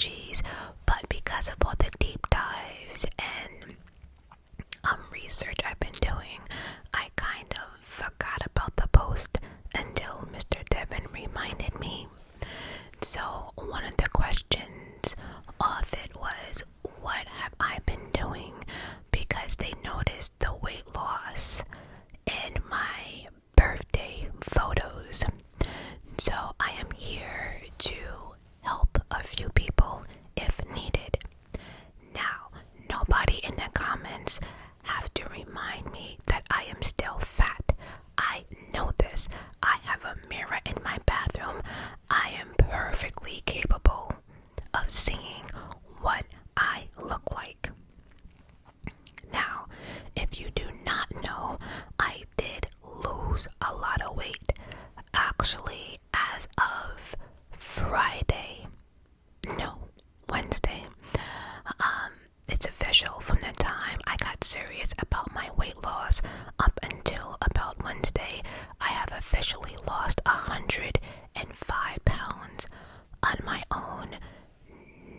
apologies, but because of all the deep dives and research I've been doing, I kind of forgot about the post until Mr. Devin reminded me. So one of the questions of it was, what have I been doing? Because they noticed the weight loss in my birthday photos. So I am here to help a few people if needed. Now, nobody in the comments have to remind me that I am still fat. I know this. I have a mirror in my bathroom. I am perfectly capable of seeing what I look like. Now, if you do not know, I did lose a lot of weight. Actually, as of Wednesday, it's official. From the time I got serious about my weight loss up until about Wednesday, I have officially lost 105 pounds on my own.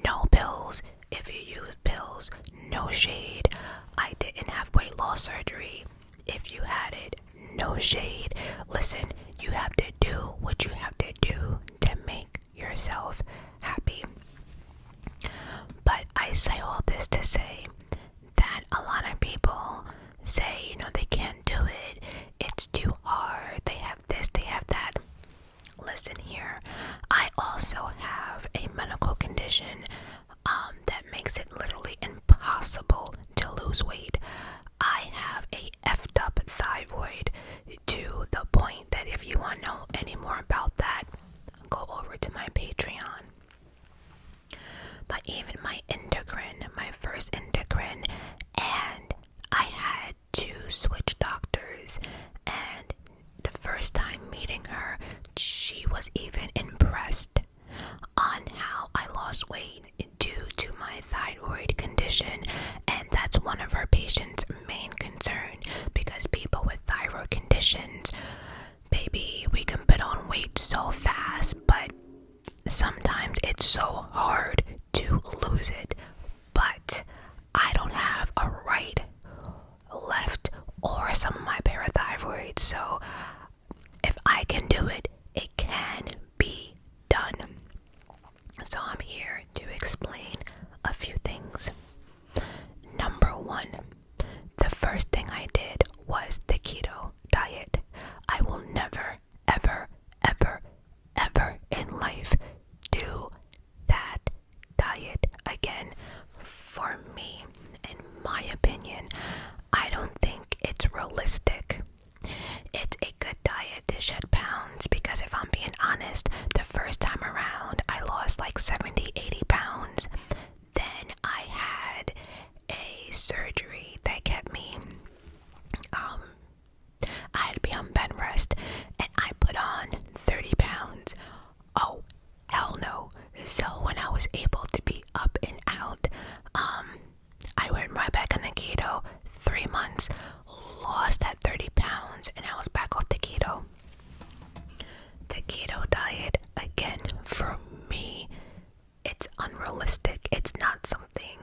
No pills. If you use pills, no shade. I didn't have weight loss surgery. If you had it, no shade. Listen, you have to do what you have to do to make yourself happy. But I say all this to say that a lot of people say, they can't do it. It's too hard. They have this, they have that. Listen here. I also have a medical condition that makes it literally impossible to lose weight. I have a effed up thyroid to the point that if you want to know any more about that, go over to my Patreon. But even my first endocrine, and I had to switch doctors, and the first time meeting her, she was even impressed on how I lost weight due to my thyroid condition, and that's one of her patients' main concern, because people with thyroid conditions, baby, we can put on weight so fast, but sometimes it's so hard to lose it. But I don't have a right, left, or some of my parathyroid, so if I can do it, it can be done. So I'm here to explain a few things. Number one, the first thing I did was the keto diet. I will never, ever, ever, ever in life do that diet again. For me, in my opinion, I don't think it's realistic. It's a good diet to shed pounds, because if I'm being honest, the first time around I lost like 70-80 pounds. Then I had a surgery that kept me I had to be on bed rest, and I put on 30 pounds. Oh, hell no. So when I was able to be up and out, I went right back on the keto. 3 months, lost that 30 pounds, and I was back off the keto. The keto diet, again, for me, it's unrealistic. It's not something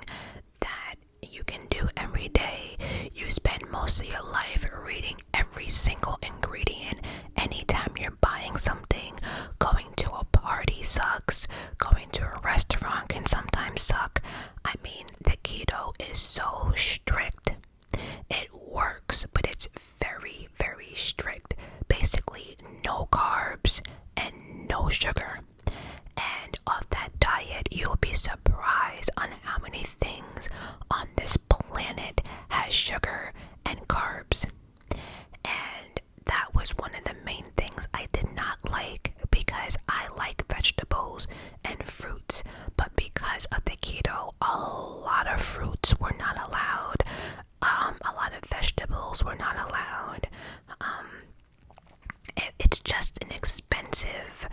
that you can do every day. You spend most of your life reading every single ingredient. Anytime you're buying something, going to a party sucks. Going to a restaurant can sometimes suck. I mean, the keto is so strict. It works, but it's very, very strict. Basically, no carbs and no sugar. And of that diet, you'll be surprised on how many things on this planet has sugar and carbs. And that was one of the main things I did not like, because I like vegetables and fruits, but because of the keto, a lot of fruits were not allowed. A lot of vegetables were not allowed. It's just an expensive,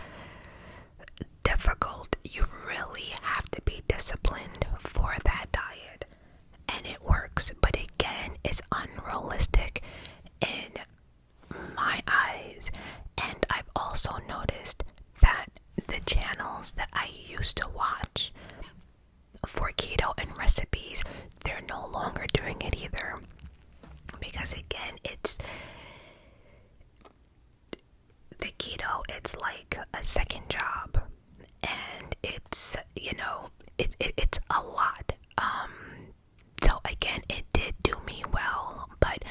difficult. You really have to be disciplined for that diet, and it works, but again, it's unrealistic in my eyes. And I've also noticed that the channels that I used to watch, for keto and recipes, they're no longer doing it either. Because again, it's the keto, it's like a second job, and it's, you know, it's a lot. So again, it did do me well, but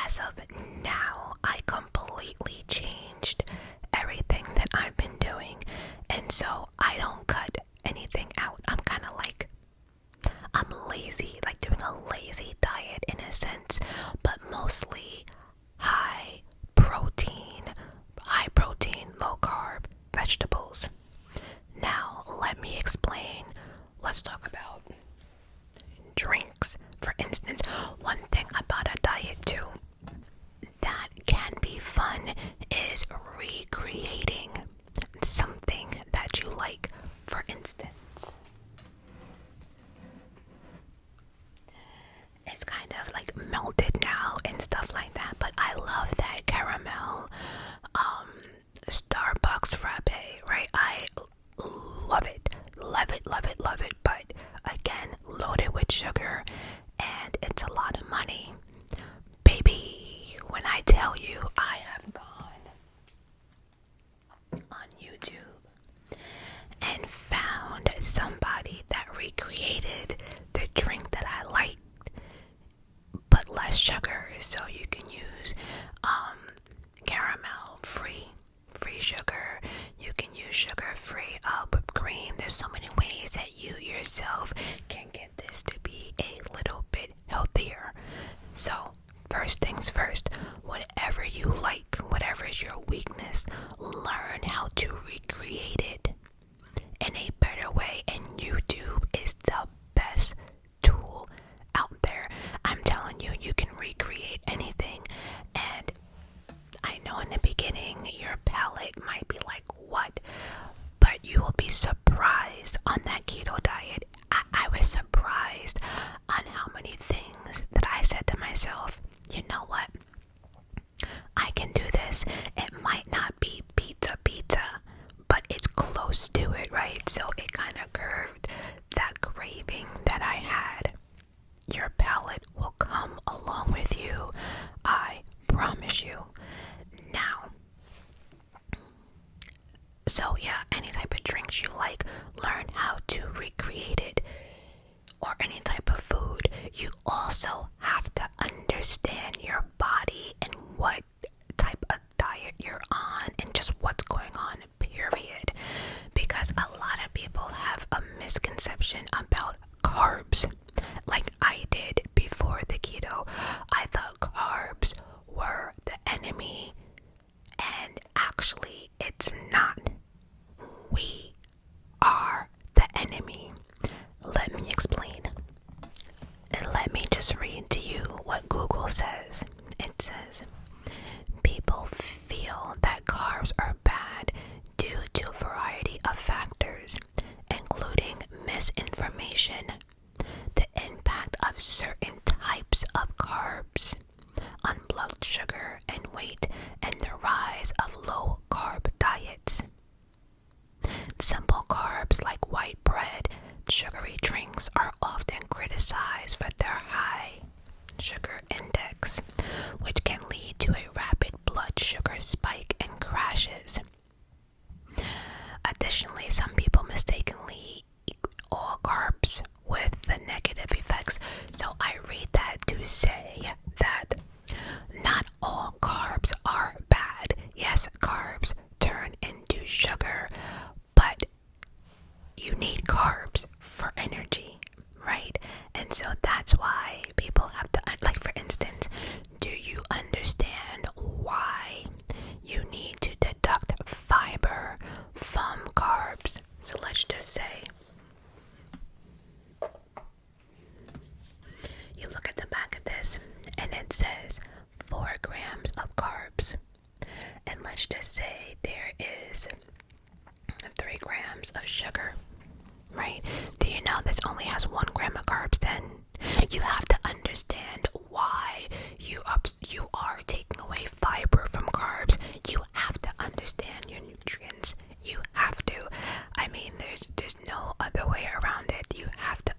as of now, I completely changed everything that I've been doing, and so I don't cut anything out. I'm lazy, like doing a lazy diet in a sense, but mostly high protein, low carb vegetables. Now, let me explain. Let's talk about drinks. For instance, one thing about a diet too that can be fun is recreating something that you like. For instance, it's kind of like melted now and stuff like that, but I love that caramel Starbucks frappe, right? I love it, but again, loaded with sugar, and it's a lot of money. Baby, when I tell you I have gone on YouTube and found somebody that recreated the drink that I like, but less sugar, so you can use caramel free sugar, you can use sugar-free whipped cream. There's so many ways that you yourself can get this to be a little bit healthier. So first things first, whatever you like, whatever is your weakness, learn how to recreate it in a better way, and YouTube is the best tool out there. I'm telling you, you can recreate anything, and I know in the beginning your palate might be like, what? But you will be surprised on that keto diet. I was surprised on how many things that I said to myself, you know what? I can do this. It might not be pizza, but it's close to it, right? So it kind of curbed that craving that I had. Your palate will come along with you. I promise you. Now, so yeah, any type of drinks you like, learn how to recreate it, or any type of food. You also have to understand your body and what type of diet you're on and just what's going on, period. Because a lot of people have a misconception about carbs, like I did before the keto. I thought carbs were the enemy, and actually it's not. We are the enemy. Let me explain. Let me just read to you what Google says. It says, people feel that carbs are bad due to a variety of factors, including misinformation, the impact of certain types of carbs on blood sugar and weight, and the rise of low carb diets. Simple carbs like white bread, sugary drinks are often criticized for their high sugar index, which can lead to a rapid blood sugar spike and crashes. Additionally, some people mistakenly eat all carbs with the negative effects. So I read that to say that not all carbs are bad. Yes, carbs turn into sugar, but you need carbs for energy, right? And so that's why people have to, like, for instance, do you understand why you need to deduct fiber from carbs? So let's just say you look at the back of this and it says 4 grams of carbs, and let's just say there is 3 grams of sugar, right? Do you know this only has 1 gram of carbs? Then you have to understand why you are taking away fiber from carbs. You have to understand your nutrients. You have to. I mean, there's no other way around it. You have to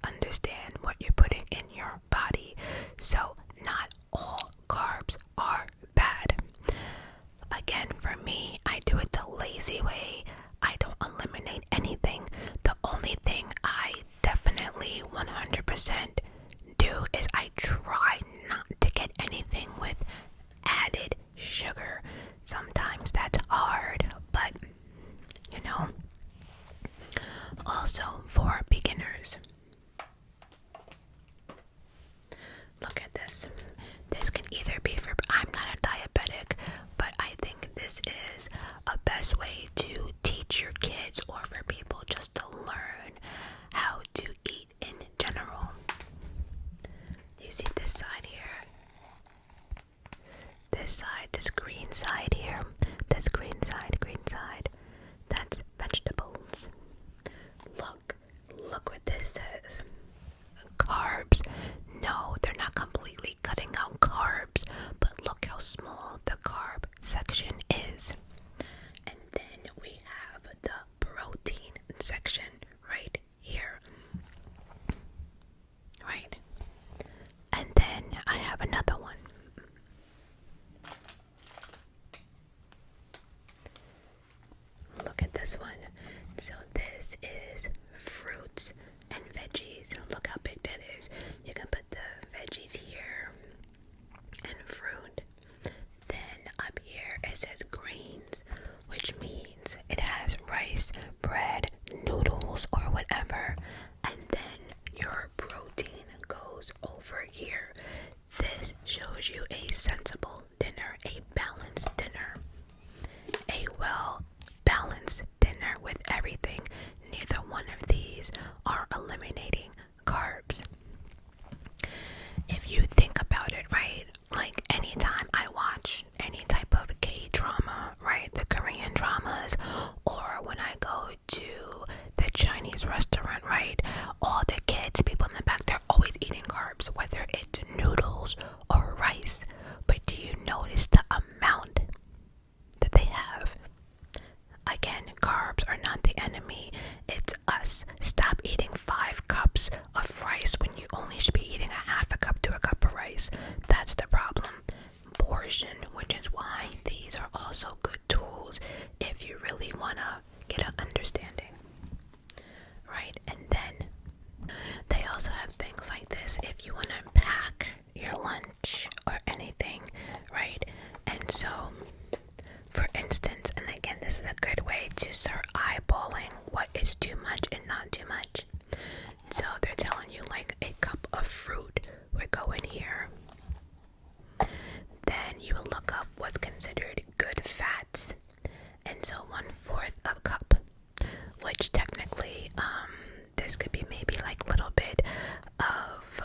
Also for beginners. Look at this. This can either be for, I'm not a diabetic, but I think this is a best way to teach your kids or for people just to learn how to eat in general. You see this side here? This side, this green side here. This green side, that's vegetables. Look what this says. Carbs. No, they're not completely cutting out carbs, but look how small the carb section is. And then we have the protein section right here. Right? And then I have another one. Look at this one. So this is fruits and veggies. Look how big that is. You can put the veggies here and fruit. Then up here it says greens, which means it has rice, bread, noodles, or whatever. And then your protein goes over here. This shows you a sensible dinner, a balanced dinner, a well-balanced dinner with everything. Neither one of these are eliminating carbs. If you think about it, right, like anytime I watch any type of K-drama, right, the Korean dramas, or when I go to the Chinese restaurant, right, all the kids, people in the back, they're always eating carbs, whether it's noodles or rice. But do you notice the amount that they have? Again, carbs are not the enemy, it's us. Stop eating 5 cups of rice when you only should be eating a half a cup to a cup of rice. That's the problem. Portion, which is why these are also good tools if you really want to get an understanding. Right? And then they also have things like this if you want to pack your lunch or anything, right? And so, for instance, and again, this is a good way to start eyeballing what is too much and not too much. So they're telling you like a cup of fruit would go in here. Then you will look up what's considered good fats. And so 1/4 of a cup, which technically, this could be maybe like a little bit of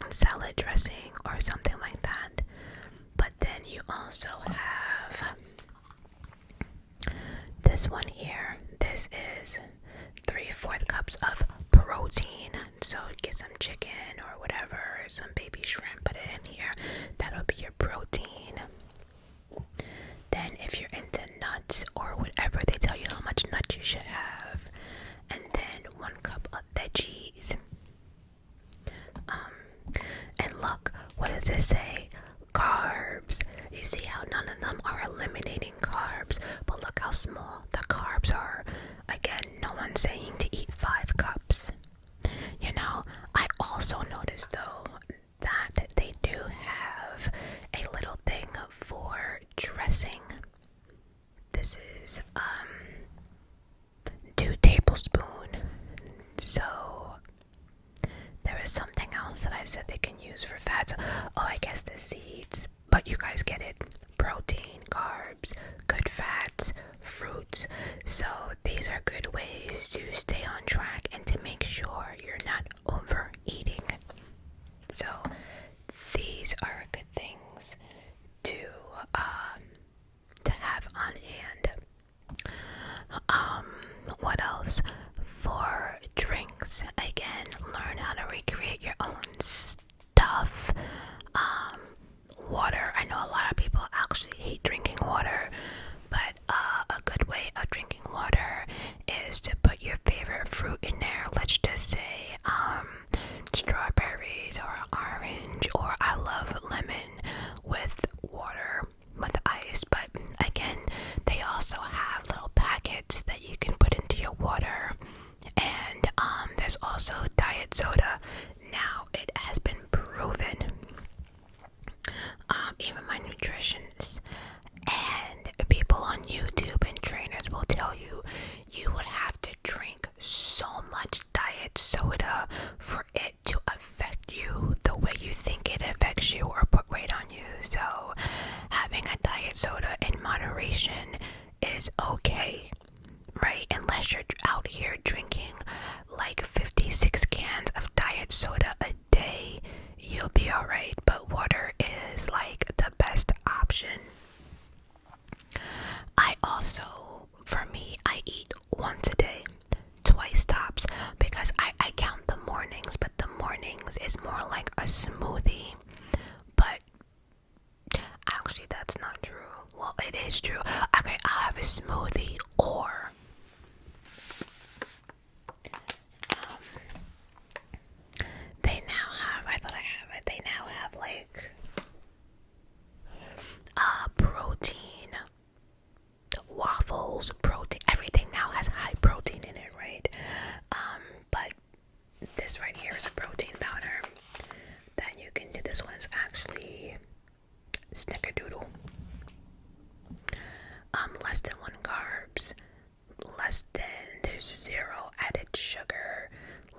salad dressing or something like that. But then you also have this one here. This is 3/4 cups of protein. So get some chicken or whatever, some baby shrimp, put it in here. That'll be your protein. Then if you're into nuts or whatever, they tell you how much nuts you should have. And then 1 cup of veggies. And look, what does it say? Carbs. You see how none of them are eliminating carbs, but look how small the carbs are. Again, no one's saying to eat 5 cups. You know, I also noticed though that they do have a little thing for dressing. This is 2 tablespoons. So there is something else that I said they can use for fats. Oh, I guess the seeds. But you guys get it. Protein, carbs, good fats, fruits. So these are good ways to stay on track and to make sure you're not overeating. So these are good things to have on hand. What else? For drinks, again, learn how to recreate your own stuff. Water. I know a lot of people actually hate drinking water, but a good way of drinking water is to put your favorite fruit in there. Let's just say strawberries or orange, or I love lemon with water with ice. But again, they also have little packets that you can put into your water. And there's also diet soda. Now it has been proven, even my nutritionists and people on YouTube and trainers will tell you, you would have unless you're out here drinking like 56 cans of diet soda a day, you'll be alright. But water is like the best option. I also, for me, I eat once a day, twice tops, because I count the mornings, but the mornings is more like a smoothie. But actually, that's not true. Well, it is true. Okay, I'll have a smoothie, or they now have, I thought I have it, they now have like protein waffles, protein, everything now has high protein in it, right? But this right here is a protein powder that you can do. This one's actually snickerdoodle. Less than 1 carbs, there's 0 added sugar,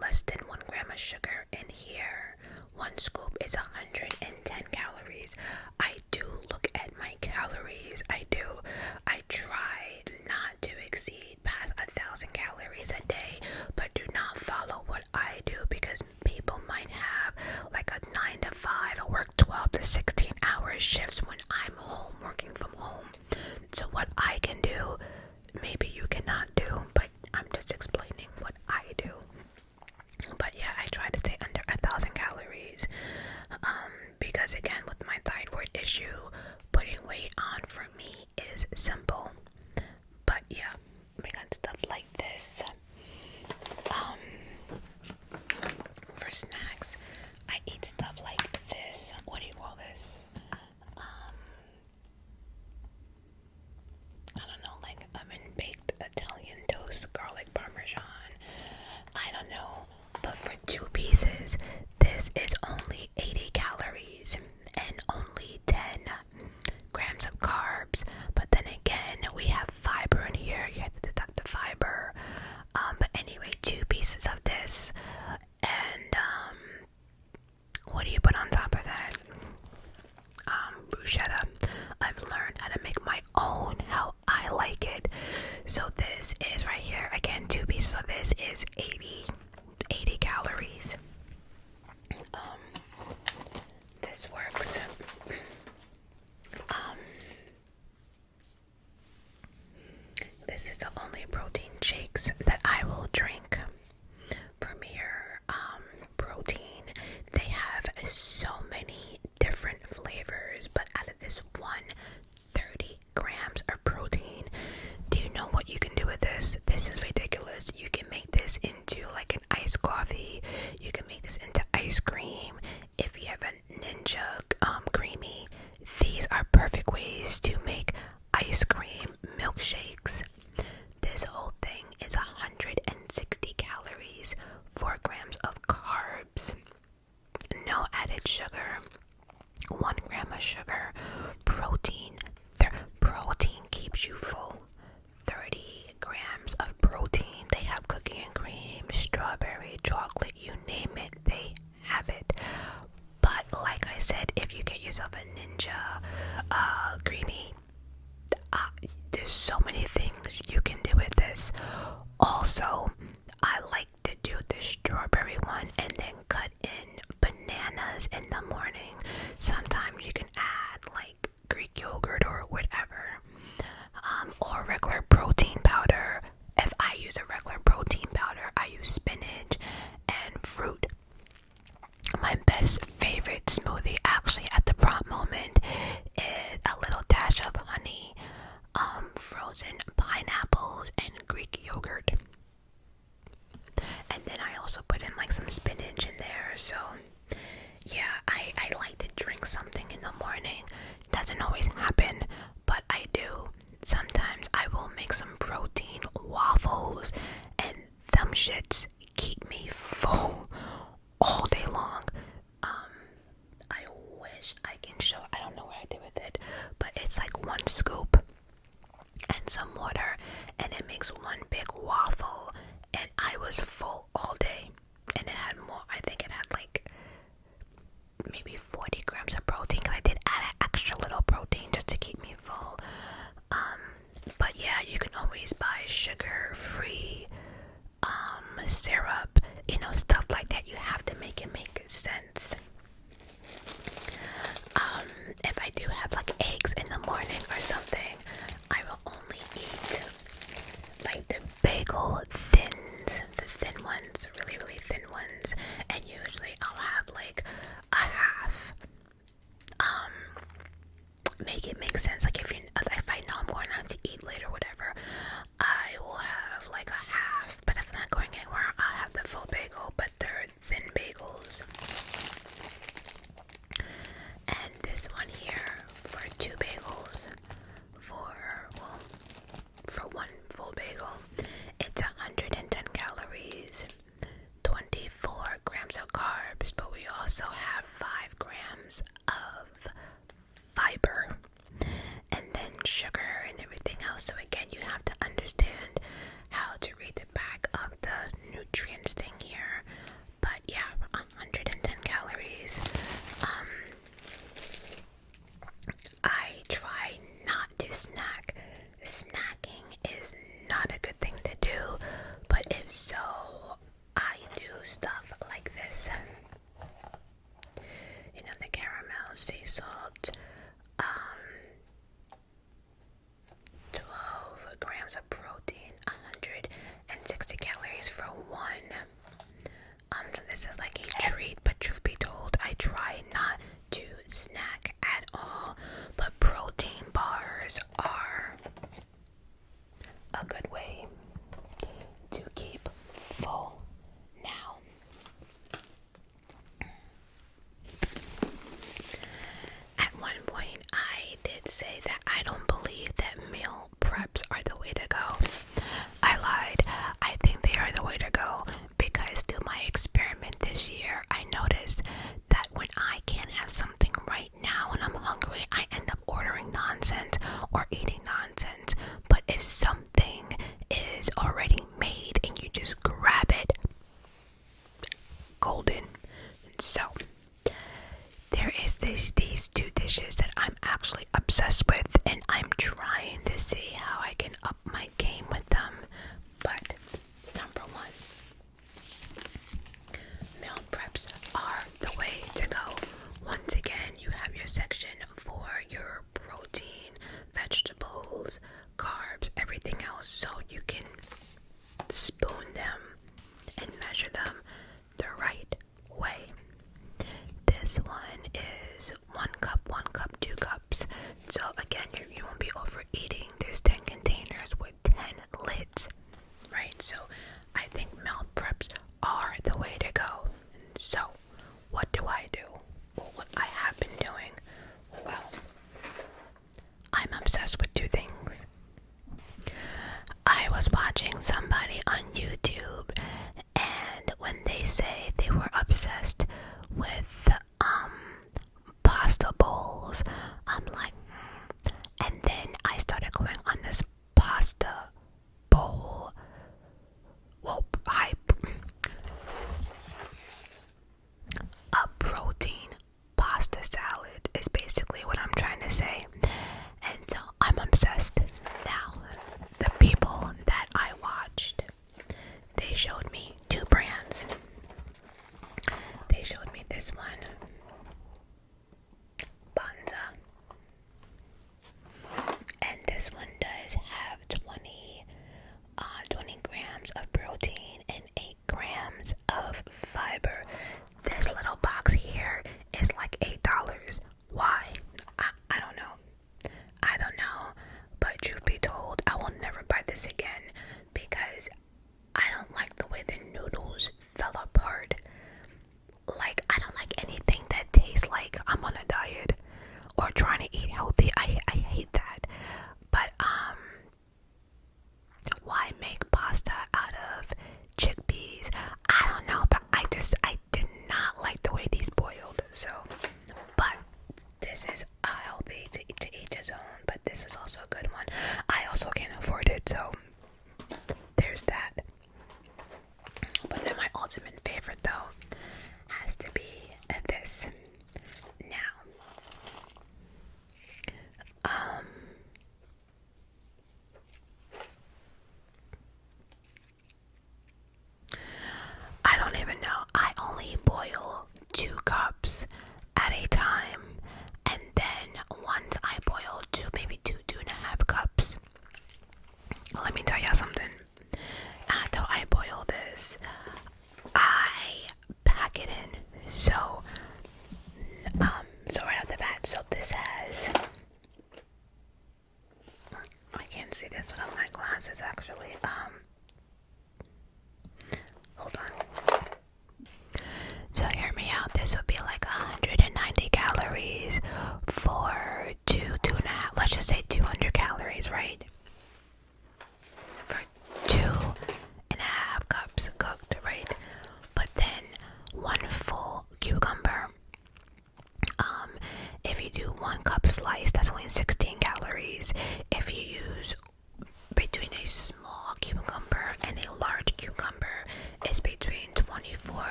less than 1 gram of sugar in here. 1 scoop is 110 calories. I do look at my calories. I do. I try not to exceed past 1,000 calories a day, but do not follow what I do, because people might have like a 9 to 5 or work 12 to 16 hour shifts when I'm home, working from home. So what I can do, maybe you cannot do, but I'm just explaining what I do. But yeah, I try to stay under 1,000 calories, because again, with my thyroid issue, putting weight on for me is simple. But yeah, we got stuff like this. For snacks, I eat stuff like this. What do you call this? I don't know, like oven baked Italian toast, garlic parmesan. I don't know, but for 2 pieces, this is only 80 calories and only 10 grams of carbs. But then again, we have fiber in here. You have to deduct the fiber. But anyway, 2 pieces of this, and what do you put on top of that? Bruschetta. I've learned how to make my own, how I like it. So this is right here. Again, 2 pieces of this is 80 calories. This works. This is the only protein shakes that I will drink. Premier Protein. They have so many different flavors, but out of this one, 30 grams of protein. Do you know what you can do with this? This is ridiculous. You can make this into like an iced coffee. You can make this into ice cream. If you have a Ninja Creamy, these are perfect ways to make ice cream milkshakes. This whole thing is 160 calories, 4 grams of carbs, no added sugar, 1 gram of sugar, protein. Protein keeps you full. 30 grams of protein. They have cookie and cream, strawberry, chocolate, you name it, they have it. But like I said, if you get yourself a Ninja Creamy, there's so many things you can do with this. Also, I like to do the strawberry one and then cut in bananas in the morning. Sometimes you can add like Greek yogurt or whatever, or regular protein powder. If I use a regular protein powder, I use spinach and fruit. My best favorite smoothie actually at the prompt moment is a little dash of honey, frozen pineapples, and Greek yogurt. And then I also put in like some spinach in there. So yeah, I like to drink something in the morning. Doesn't always happen, but I do. Sometimes I will make some protein waffles, and them shits keep me full all day long. I wish I can show, I don't know what I did with it, but it's like 1 scoop and some water, and it makes 1 big waffle, and I was full all day. And it had more, I think it had like maybe 40 grams of protein, because I did add an extra little protein just to keep me full. But yeah, you can always buy sugar-free stuff like that. You have to make it make sense. If I do have like eggs in the morning or something, I will only eat like the bagel thins, the thin ones, really, really thin ones, and usually I'll have like a half. Make it make sense. Like if I know I'm going out to eat later, whatever, I will have like a half. But if I'm not going anywhere, I'll have the full bagel, but they're thin bagels. And this one here for 2 bagels, for one full bagel, it's 110 calories, 24 grams of carbs, but we also have 5 grams of fiber, and then sugar and everything else. So again, you have to understand how to read the back of the nutrients thing here. But yeah, 110 calories. I try not to snack. Snacking is not a good thing to do, but if so, I do stuff like this. The caramel, sea salt, 12 grams of protein, 160 calories for one. So this is like a treat, but truth be told, I try not to snack at all. But protein bars are a good way to keep full now. At one point, I did say that I don't believe that meal preps are the way to go. I lied. I think they are the way to go because through my experiment this year, I noticed that when I can't have something right now and I'm hungry, I end up ordering nonsense or eating nonsense. But if something is already made and you just grab it, golden. So there is these 2 dishes that I'm actually obsessed with, and I'm trying to see how I can up my game with them. But number 1, meal preps are the way to go. Once again, you have your section for your protein, vegetables, carbs, everything else, so you can spoon them and measure them the right way. This one is 1 cup, 2 cups. So again, you won't be overeating. There's 10 containers with 10 lids, right? So I think meal preps are the way to go. So what do I do? Well, what I have been doing, well, I'm obsessed with 2 things. I was watching somebody on YouTube, and when they say they were obsessed with pasta bowls, I'm like, and then I started going on this pasta bowl, a protein pasta salad is basically what I'm trying to say. And so I'm obsessed. Now, the people that I watched, they showed me 2 brands. They showed me this one, Banza, and this one does have 20 grams of protein and 8 grams of fiber. This little box here is like $8. Why? I don't know. But truth be told, I will never buy this again because I don't like the way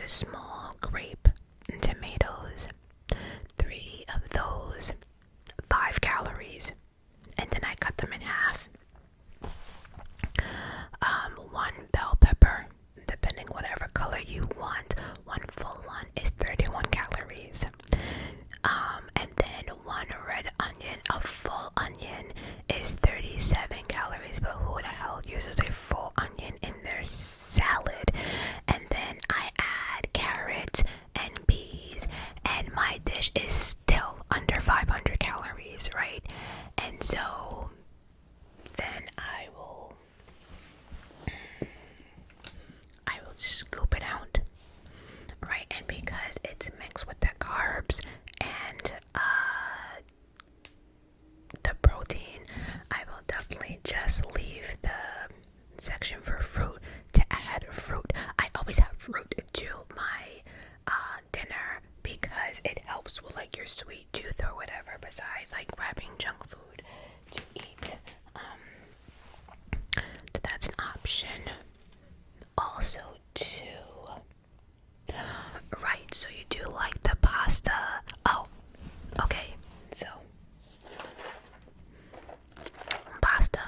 small grape tomatoes. 3 of those, 5 calories. And then I cut them in half. 1 bell pepper, depending whatever color you want. 1 full one is 31 calories. And then 1 red onion, a full onion, is 37 calories. But who the hell uses a full onion in their salad? And then I add carrots and peas, and my dish is still under 500 calories, right? And so then I will scoop it out, right? And because it's mixed with the carbs and the protein, I will definitely just leave the section for fruit to add fruit. I always have fruit to my dinner because it helps with like your sweet tooth or whatever, besides like grabbing junk food to eat. So that's an option. Also too, right, so you do like the pasta. Oh, okay, so pasta,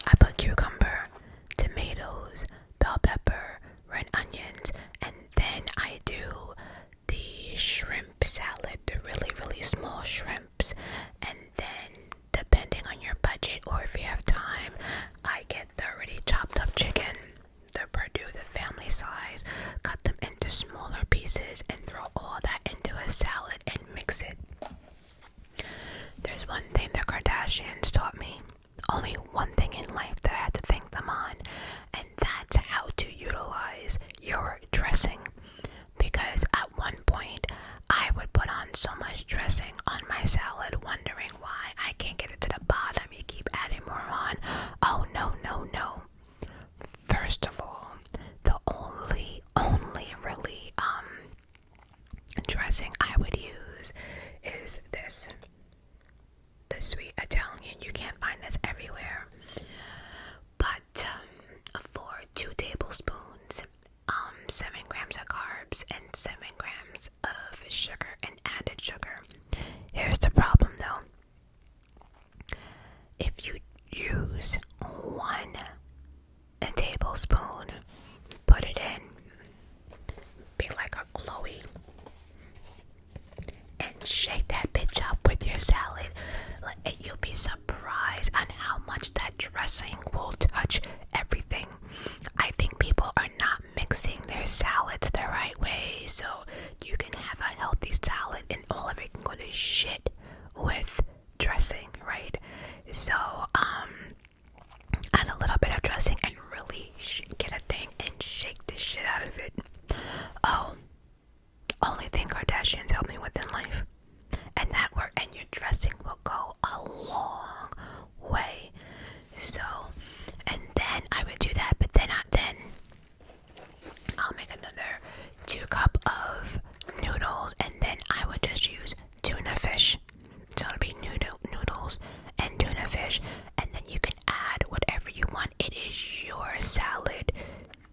I put cucumber, tomatoes, bell pepper, red onions, and then I do the shrimp salad, the really small shrimps. And then depending on your budget, or if you have time, I get the already chopped up chicken, the Purdue, the family size, cut them into smaller pieces and throw all that into a salad and mix it. There's one thing the Kardashians taught me, only one thing in life that I had to thank them on, and that's how to utilize your dressing. Because at one point, I would put on so much dressing on my salad, wondering why I can't get it to the bottom. You keep adding more on. Oh, no. First of all, the only really dressing I would use is this. The sweet Italian. You can't find this everywhere. But for 2 tablespoons, 7 grams of carbs and 7 grams of sugar and added sugar. Here's the problem though. If you use 1 tablespoon, put it in, be like a Chloe, and shake that bitch up with your salad. You'll be surprised on how much that dressing will touch everything. I think people are not mixing their salads the right way, so you can have a healthy salad and all of it can go to shit with dressing, right? So add a little bit of dressing and really get a thing and shake the shit out of it. Oh, only thing Kardashians help me with in life. And that work, and your dressing will go a long way. So, and then I would do that, but then I'll make another 2 cups of noodles, and then I would just use tuna fish. So it'll be noodles and tuna fish, and then you can add whatever you want. It is your salad.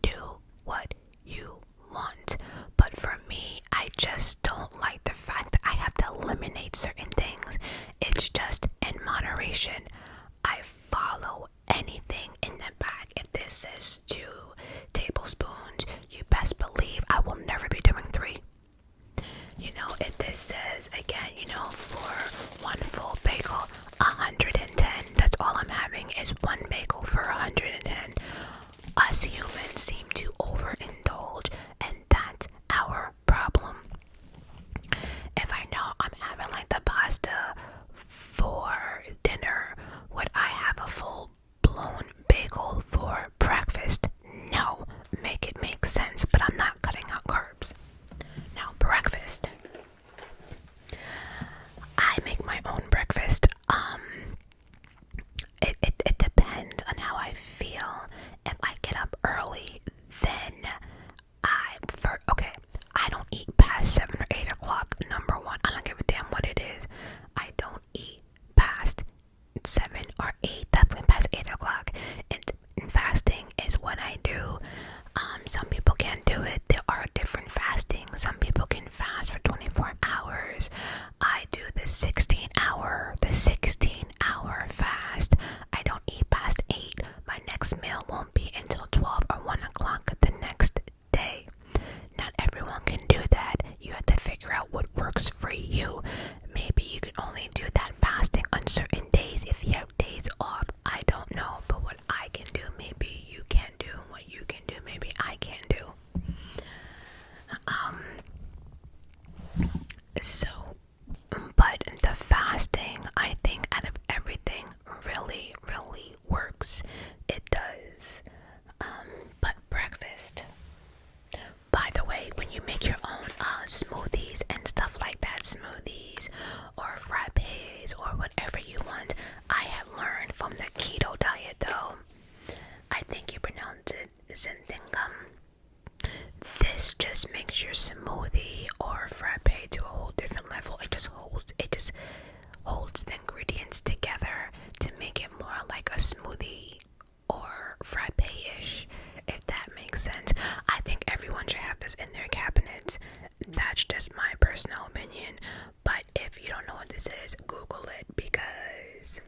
Do what you want. But for me, I just don't like the fact that I have to eliminate certain things. It's just in moderation. I follow anything in the back. If this says 2 tablespoons, you best believe I will never be doing 3. You know, if this says, again, for 1 full bagel, 110, that's all I'm having is 1 bagel for 110. Us humans seem to overindulge, and that's our problem. you. Maybe you can only do that fasting on certain days if you have days off. I don't know, but what I can do, maybe you can't do. What you can do, maybe I can't do. But the fasting, I think out of everything, really, really works. It does. But breakfast. By the way, when you make your own smoothies and stuff like that, smoothies or frappes or whatever you want, I have learned from the keto diet though. I think you pronounce it tingling. This just makes your smoothie or frappe to a whole different level. It just holds the ingredients together to make it more like a smoothie or frappe-ish, if that makes sense. I think everyone should have this in their cabinets. That's just my personal opinion. But if you don't know what this is, Google it, because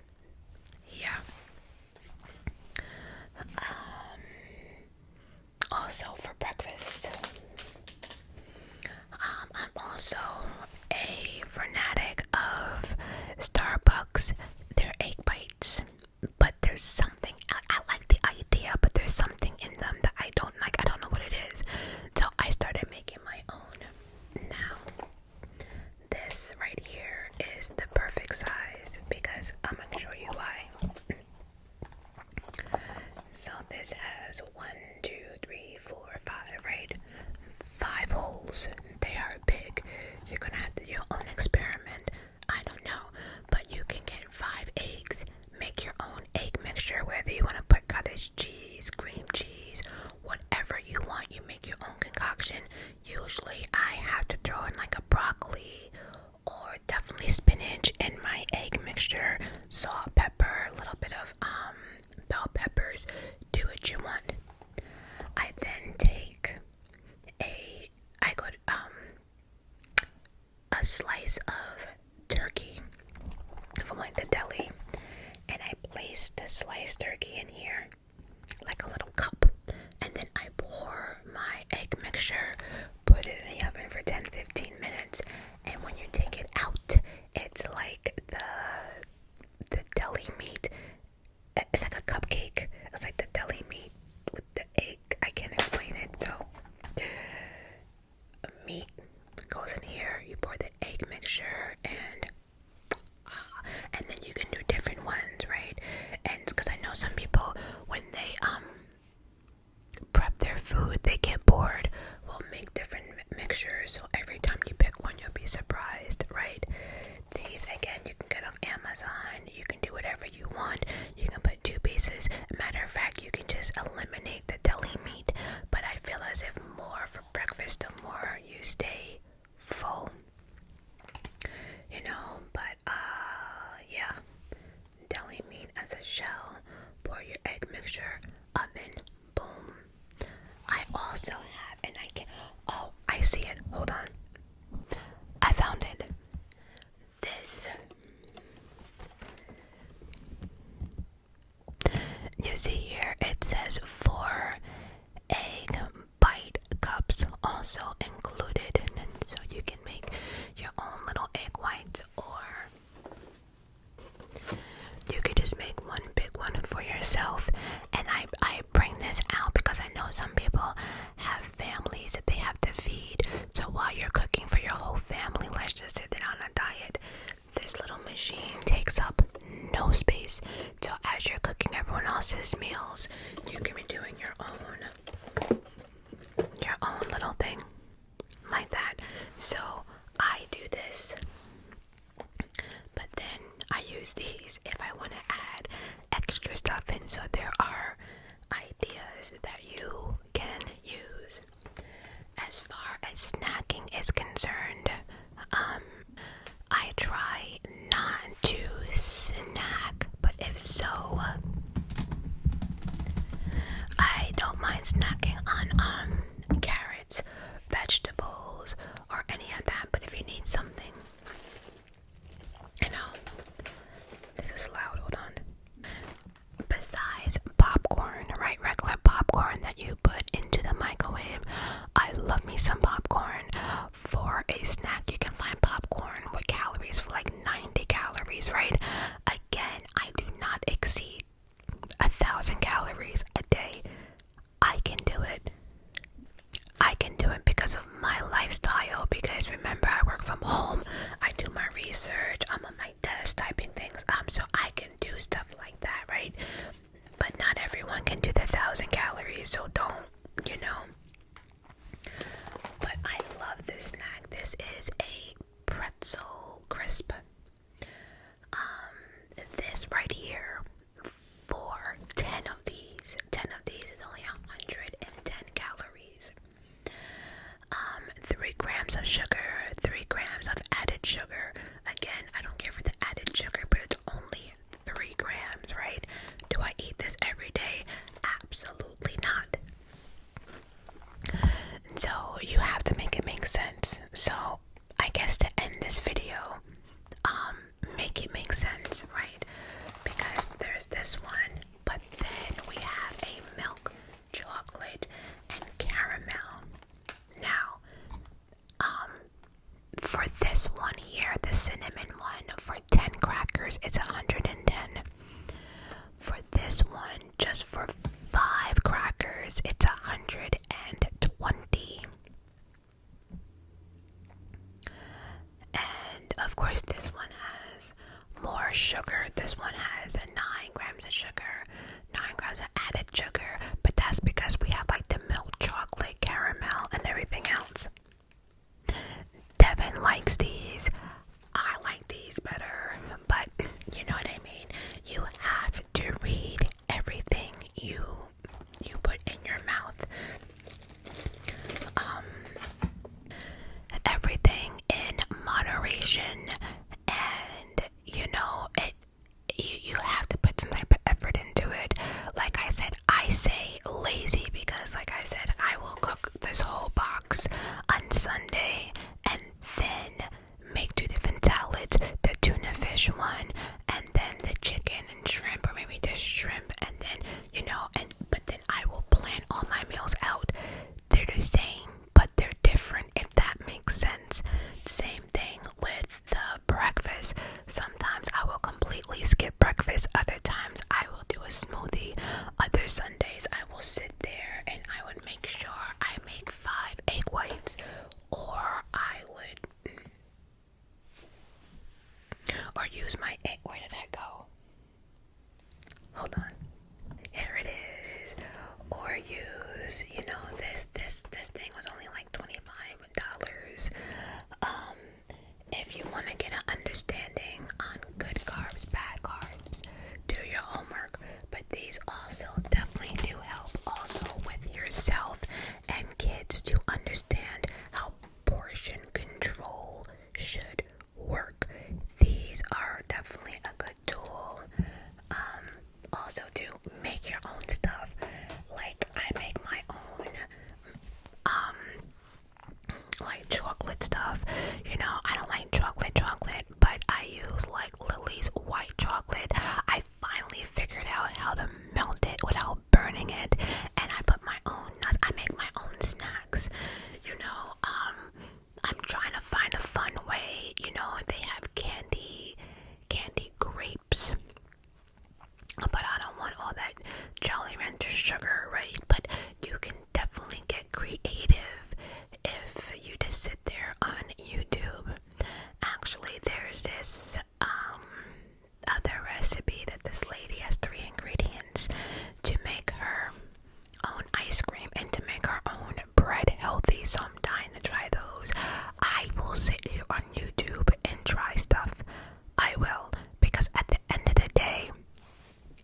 yeah. Also for breakfast, I'm also a fanatic of Starbucks, their egg bites, but there's something, I like the idea, but there's something in them that I don't like. I don't know what it is, so I started making my own. Now, this right here is the perfect size, because I'm going to show you why. So this has 1, 2, 3, 4, 5, right? 5 holes. They are big. You're gonna have to do your own experiment. I don't know, but you can get 5 eggs. Make your own egg mixture, whether you want to put cottage cheese, cream cheese, whatever you want. You make your own concoction. Usually, I have to throw in like a broccoli or definitely spinach in my egg mixture. Salt, pepper, a little bit of bell peppers. Do what you want. I then take a slice of turkey from like the deli, and I place the sliced turkey in here like a little cup, and then I pour my egg mixture, put it in the oven for 10-15 minutes, and when you take it out, it's like the deli meat. It's like a cupcake. It's like the deli meat with the egg. I can't explain it. So, meat goes in here. You pour the egg mixture, and then you can do different ones, right? And because I know some people, when they prep their food, they get bored. We'll make different mixtures, so every time you pick one, you'll be surprised, right? These, again, you can get off Amazon. You can do whatever you want. You can put 2 pieces. Matter of fact, you can just eliminate the deli meat. But I feel as if more for breakfast, the more you stay full. You know, but yeah. Deli meat as a shell. Pour your egg mixture. Oven. Boom. I also have, and I can, oh, I see it. Hold on. I found it. This. You see here, it says 4 egg bite cups also included, and so you can make your own little egg whites, or you could just make one big one for yourself. And I bring this out because I know some people have families that they have to feed. So while you're cooking for your whole family, let's just say they're on a diet, this little machine takes up no space. So as you're cooking everyone else's meals, you can be doing your own little thing like that. So I do this, but then I use these if I want to add extra stuff in. So there are ideas that you can use. As far as snacking is concerned, I try not to snack, but if so, I don't mind snacking on carrots, vegetables, or any of that. But if you need something, you know, this is loud, hold on. Besides popcorn, right, regular popcorn that you put into the microwave, I love me some popcorn. For a snack, you can find popcorn with because remember, I work from home. I do my research. I'm on my desk typing things up, so I can do stuff like that, right? But not everyone can do the 1,000 calories, so don't, you know. But I love this snack. This is a pretzel crisp. This right here, for 10 of these is only 110 calories. 3 grams of sugar, 3 grams of added sugar. Again, I don't care for the added sugar, but it's only 3 grams, right? Do I eat this every day? Absolutely not. So you have to make it make sense. So I guess to end this video, make it make sense, right? Because there's this one, but then we have a milk chocolate and caramel. Now, for this one here, the cinnamon one, for 10 crackers, it's 110. For this one, just for 5 crackers, it's 120. And of course, this one has more sugar. This one has 9 grams of sugar, 9 grams of added sugar, but that's because we have like the milk chocolate, caramel, and everything else. Devin likes these. I like these better, but you know what I mean. You have to read everything you put in your mouth. Everything in moderation, and you know it. You have to put some type of effort into it. Like I said, I say lazy because, like I said, I will cook this whole box on Sunday and then make 2 different salads, the tuna fish one and then the chicken and shrimp, or maybe just shrimp, and then, you know, but then I will plan all my meals out. They're the same, but they're different, if that makes sense. Same thing with the breakfast. Sometimes I will completely skip breakfast. Other times I will do a smoothie. Other Sundays I will sit there and I would make sure I make 5 egg whites, or I would use my egg. Where did that go? Hold on. Here it is. Or use, you know, this thing was only like $25. If you want to get an understanding on good carbs, bad carbs, do your homework. But these also definitely do help also with yourself and kids to understand how portion control should work. These are definitely a good tool. Also to make your own stuff. Like I make my own like chocolate stuff. You know, I don't like chocolate, but I use like Lily's white chocolate. I finally figured out how to melt it without burning it, and I put my own nuts. I make my own snacks. You know, I'm trying to find a fun way. You know, they have candy grapes, but I don't want all that Jolly Rancher sugar, right? But you can definitely get creative if you just sit there on YouTube. Actually, there's this other recipe that this lady has 3 ingredients to make her own ice cream and to make her own bread healthy, so I'm dying to try those. I will sit here on YouTube and try stuff. I will, because at the end of the day,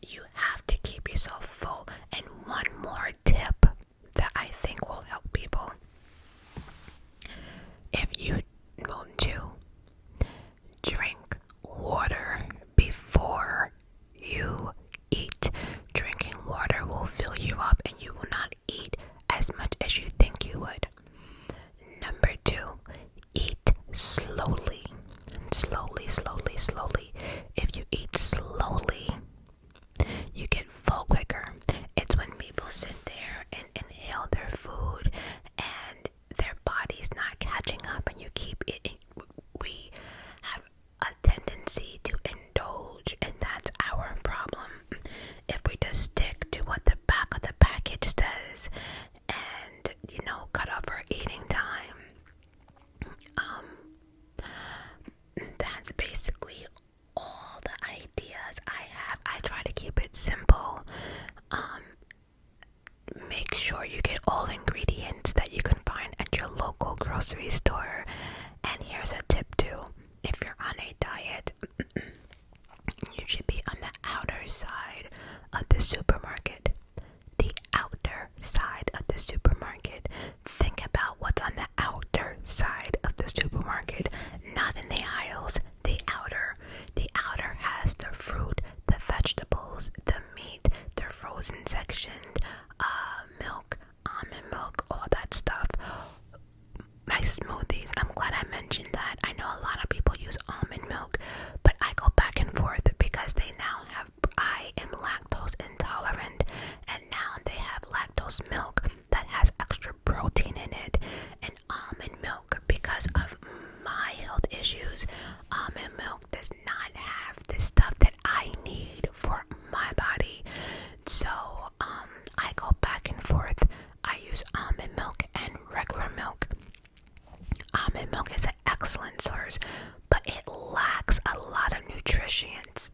you have to keep yourself full. And one more tip that I think will help people. If you want to drink water before you eat, drinking water will fill you up and you will not eat as much as you think you would. Number 2, eat slowly. Slowly. If you eat slowly, you get full quicker. It's when people sit there and inhale their food and their body's not catching up, and you keep grocery store. And here's a tip too. If you're on a diet, you should be on the outer side of the supermarket. The outer side of the supermarket. Think about what's on the outer side of the supermarket, not in the aisles. The outer. The outer has the fruit, the vegetables, the meat, the frozen section, milk, almond milk, all that stuff. My smoothies, I'm glad I mentioned that. I know a lot of people use almond milk, but I go back and forth because I am lactose intolerant, and now they have lactose milk that has extra protein in it. And almond milk, because of my health issues, almond milk does not have the stuff that I need for my body. So I go back and forth. I use almond milk and regular milk. Almond milk is an excellent source, but it lacks a lot of nutrients.